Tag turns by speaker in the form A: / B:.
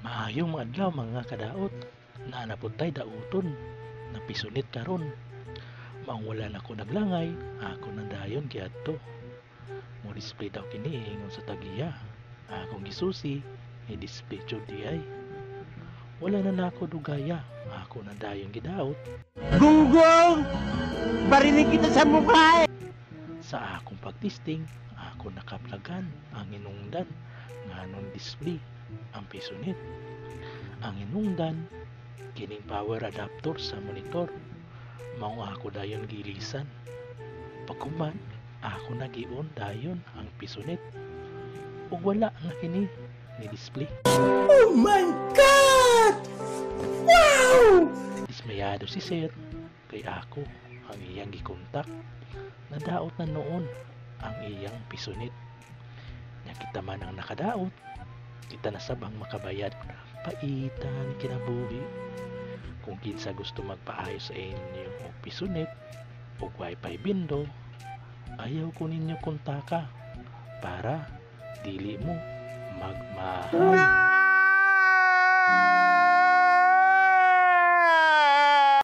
A: Maayong mga adlaw mga kadaot, naanapuntay dauton, napisunit karon. Maong wala na ko naglangay, ako nandayon giadto. Mo display daw kini ingon sa tagiya. Akong gisusi, i-display jud di ay. Wala na nako dugaya, ako nandayon gidaot.
B: Gunggong! Barinig kita sa mukha eh!
A: Sa akong pagtisting, ako nakaplagan ang inungdan nganon display ang pisunit. Ang inungdan kining power adapter sa monitor. Mao ako dayon gilisan. Pagkuman, ako nagion dayon ang pisunit. Ug wala nga kini ni display.
B: Oh my God! Wow!
A: Dismayado si Sir kay ako ang iyang gikontak. Nadaot na noon ang iyang pisunit. Nya kita man ang nakadaot, kita na sabang makabayad paitan kinabuhi. Kung kinsa gusto magpaayos sa inyo og pisunit o wifi bindo, ayaw ko ninyo kontaka para dili mo magmahal.